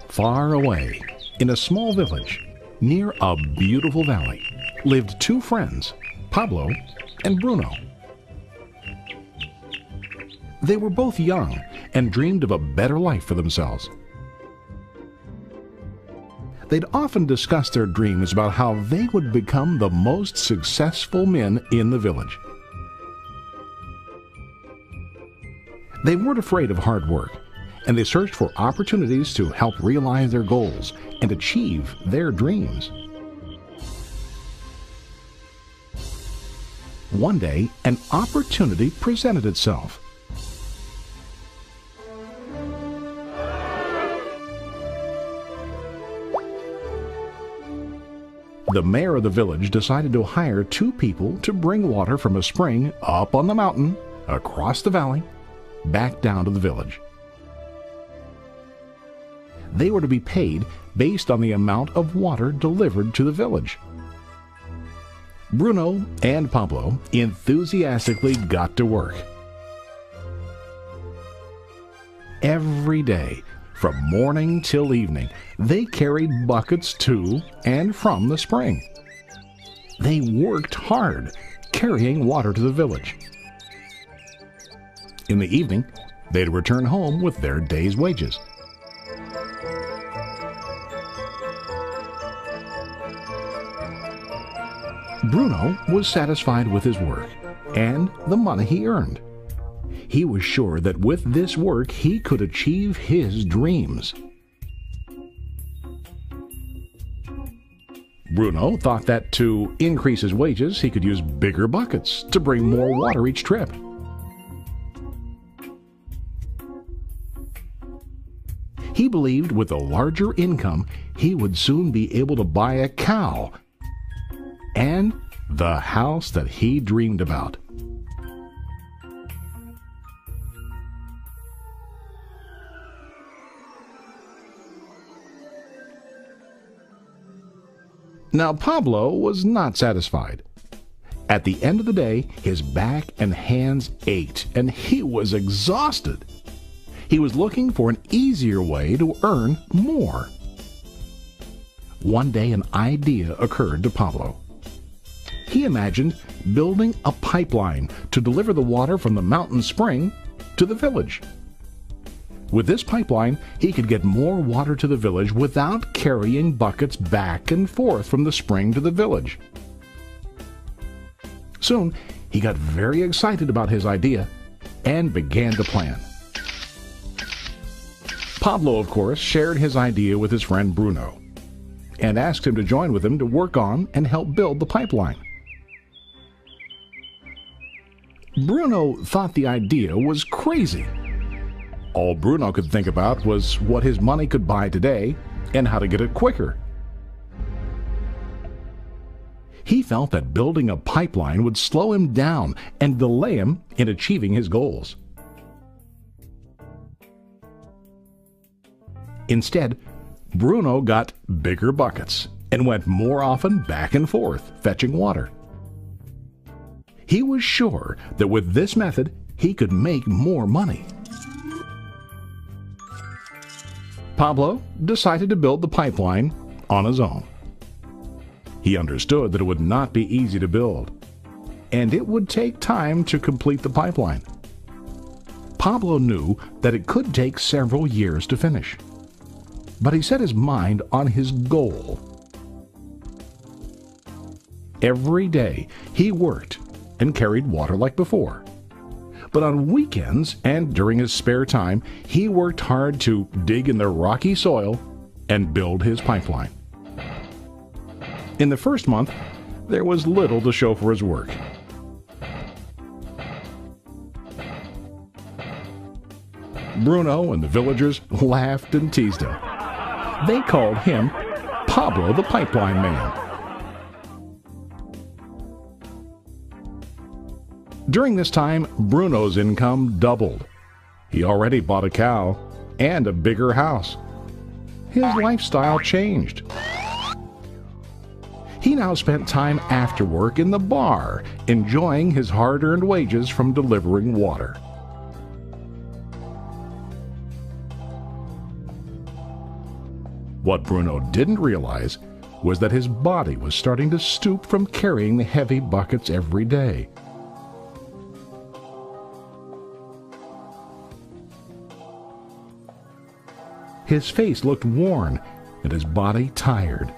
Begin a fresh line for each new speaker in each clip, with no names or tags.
Far away, in a small village, near a beautiful valley, lived two friends, Pablo and Bruno. They were both young and dreamed of a better life for themselves. They'd often discuss their dreams about how they would become the most successful men in the village. They weren't afraid of hard work, and they searched for opportunities to help realize their goals and achieve their dreams. One day, an opportunity presented itself. The mayor of the village decided to hire two people to bring water from a spring up on the mountain, across the valley, back down to the village. They were to be paid based on the amount of water delivered to the village. Bruno and Pablo enthusiastically got to work. Every day, from morning till evening, they carried buckets to and from the spring. They worked hard, carrying water to the village. In the evening, they'd return home with their day's wages. Bruno was satisfied with his work and the money he earned. He was sure that with this work he could achieve his dreams. Bruno thought that to increase his wages he could use bigger buckets to bring more water each trip. He believed with a larger income he would soon be able to buy a cow and the house that he dreamed about. Now Pablo was not satisfied. At the end of the day, his back and hands ached and he was exhausted. He was looking for an easier way to earn more. One day an idea occurred to Pablo. He imagined building a pipeline to deliver the water from the mountain spring to the village. With this pipeline, he could get more water to the village without carrying buckets back and forth from the spring to the village. Soon, he got very excited about his idea and began to plan. Pablo, of course, shared his idea with his friend Bruno and asked him to join with him to work on and help build the pipeline. Bruno thought the idea was crazy. All Bruno could think about was what his money could buy today and how to get it quicker. He felt that building a pipeline would slow him down and delay him in achieving his goals. Instead, Bruno got bigger buckets and went more often back and forth fetching water. He was sure that with this method, he could make more money. Pablo decided to build the pipeline on his own. He understood that it would not be easy to build, and it would take time to complete the pipeline. Pablo knew that it could take several years to finish, but he set his mind on his goal. Every day he worked and carried water like before. But on weekends and during his spare time, he worked hard to dig in the rocky soil and build his pipeline. In the first month, there was little to show for his work. Bruno and the villagers laughed and teased him. They called him Pablo the Pipeline Man. During this time, Bruno's income doubled. He already bought a cow and a bigger house. His lifestyle changed. He now spent time after work in the bar, enjoying his hard-earned wages from delivering water. What Bruno didn't realize was that his body was starting to stoop from carrying the heavy buckets every day. His face looked worn and his body tired.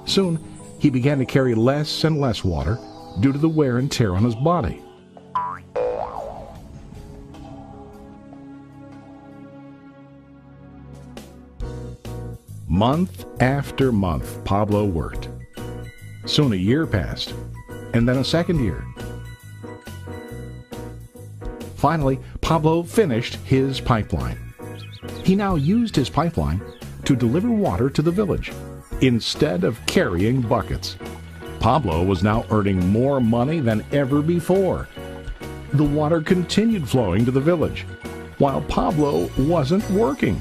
Soon, he began to carry less and less water due to the wear and tear on his body. Month after month, Pablo worked. Soon a year passed, and then a second year. Finally, Pablo finished his pipeline. He now used his pipeline to deliver water to the village instead of carrying buckets. Pablo was now earning more money than ever before. The water continued flowing to the village, while Pablo wasn't working.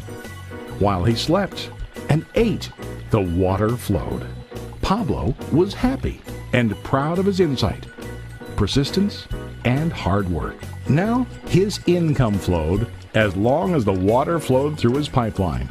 While he slept and ate, the water flowed. Pablo was happy and proud of his insight, persistence, and hard work. Now his income flowed as long as the water flowed through his pipeline.